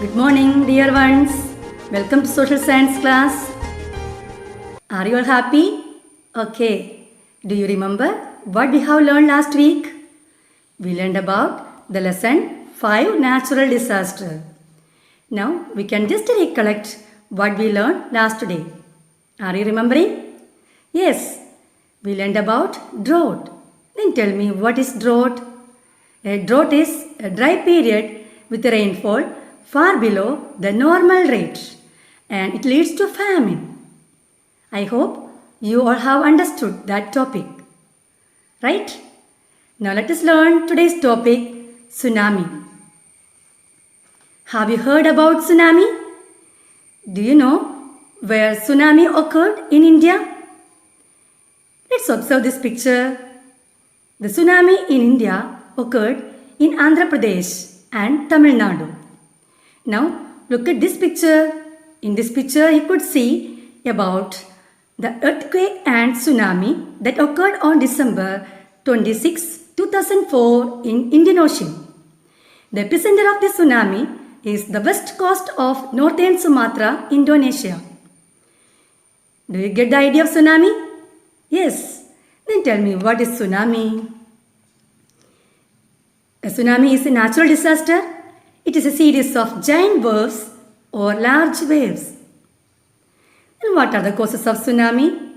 Good morning, dear ones. Welcome to social science class. Are you all happy? Okay. Do you remember what we have learned last week? We learned about the lesson 5 natural disaster. Now we can just recollect what we learned last day. Are you remembering? Yes. We learned about drought. Then tell me, what is drought? A drought is a dry period with rainfall far below the normal rate, and it leads to famine. I hope you all have understood that topic. Right? Now let us learn today's topic, tsunami. Have you heard about tsunami? Do you know where tsunami occurred in India? Let's observe this picture. The tsunami in India occurred in Andhra Pradesh and Tamil Nadu. Now look at this picture. In this picture you could see about the earthquake and tsunami that occurred on December 26, 2004 in Indian Ocean. The epicenter of the tsunami is the west coast of northern Sumatra, Indonesia. Do you get the idea of tsunami? Yes. Then tell me, what is tsunami? A tsunami is a natural disaster. It is a series of giant waves or large waves. And what are the causes of tsunami?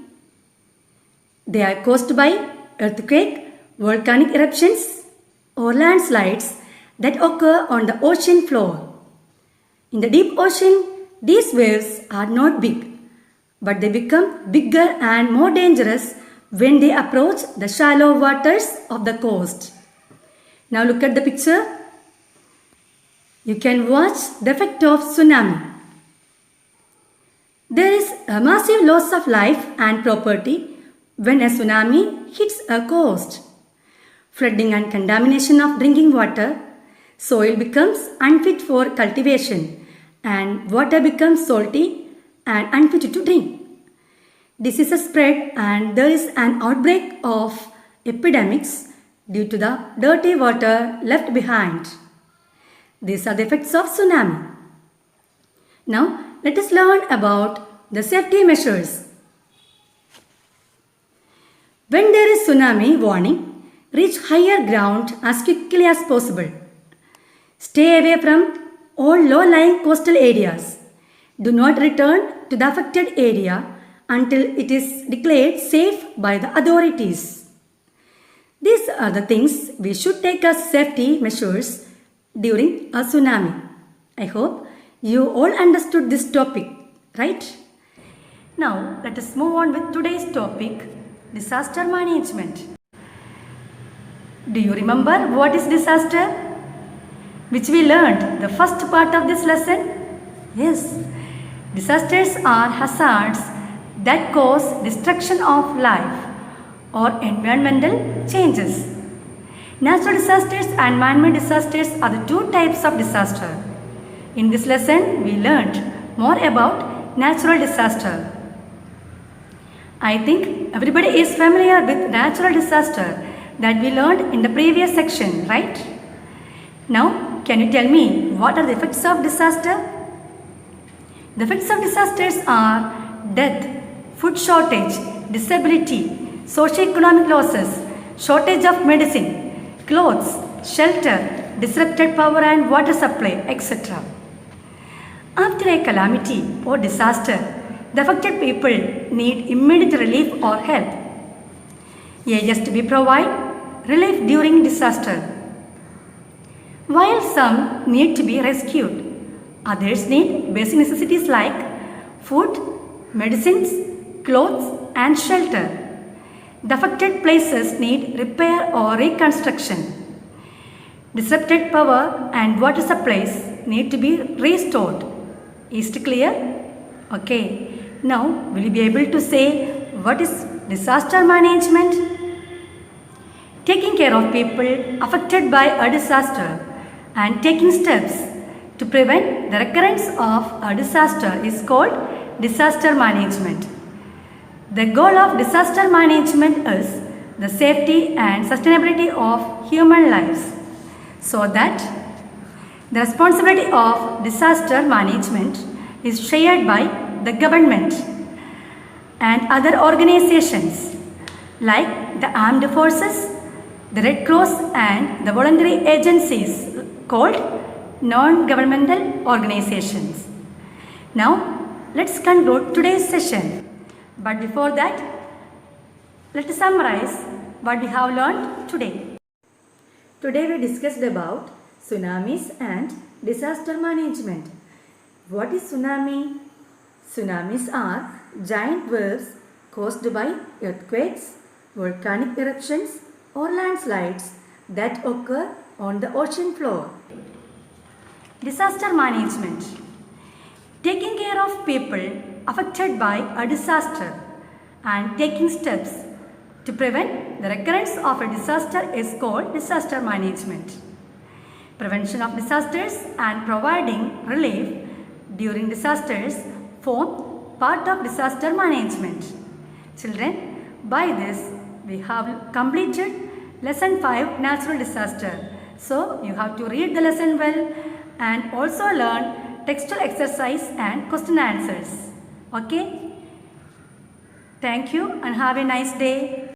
They are caused by earthquake, volcanic eruptions, or landslides that occur on the ocean floor. In the deep ocean, these waves are not big, but they become bigger and more dangerous when they approach the shallow waters of the coast. Now look at the picture. You can watch the effect of tsunami. There is a massive loss of life and property when a tsunami hits a coast. Flooding and contamination of drinking water, soil becomes unfit for cultivation, and water becomes salty and unfit to drink. Diseases spread, and there is an outbreak of epidemics due to the dirty water left behind. These are the effects of tsunami. Now let us learn about the safety measures. When there is tsunami warning, reach higher ground as quickly as possible. Stay away from all low-lying coastal areas. Do not return to the affected area until it is declared safe by the authorities. These are the things we should take as safety measures during a tsunami. I hope you all understood this topic, right? Now let us move on with today's topic, disaster management. Do you remember what is disaster? Which we learned the first part of this lesson? Yes, disasters are hazards that cause destruction of life or environmental changes. Natural disasters and man-made disasters are the two types of disaster. In this lesson, we learned more about natural disaster. I think everybody is familiar with natural disaster that we learned in the previous section, right? Now, can you tell me what are the effects of disaster? The effects of disasters are death, food shortage, disability, socio-economic losses, shortage of medicine, clothes, shelter, disrupted power and water supply, etc. After a calamity or disaster, the affected people need immediate relief or help. ASTB provide relief during disaster. While some need to be rescued, others need basic necessities like food, medicines, clothes and shelter. The affected places need repair or reconstruction. Disrupted power and water supplies need to be restored. Is it clear? Okay. Now, will you be able to say what is disaster management? Taking care of people affected by a disaster and taking steps to prevent the recurrence of a disaster is called disaster management. The goal of disaster management is the safety and sustainability of human lives so that The responsibility of disaster management is shared by the government and other organizations like the armed forces, the Red Cross and the voluntary agencies called non-governmental organizations. Now, let's conclude today's session. But before that, let us summarize what we have learned today. Today we discussed about tsunamis and disaster management. What is tsunami? Tsunamis are giant waves caused by earthquakes, volcanic eruptions or landslides that occur on the ocean floor. Disaster management. Taking care of people affected by a disaster and taking steps to prevent the recurrence of a disaster is called disaster management. Prevention of disasters and providing relief during disasters form part of disaster management. Children, by this we have completed lesson 5 natural disaster. So you have to read the lesson well and also learn textual exercise and question answers. Okay? Thank you and have a nice day.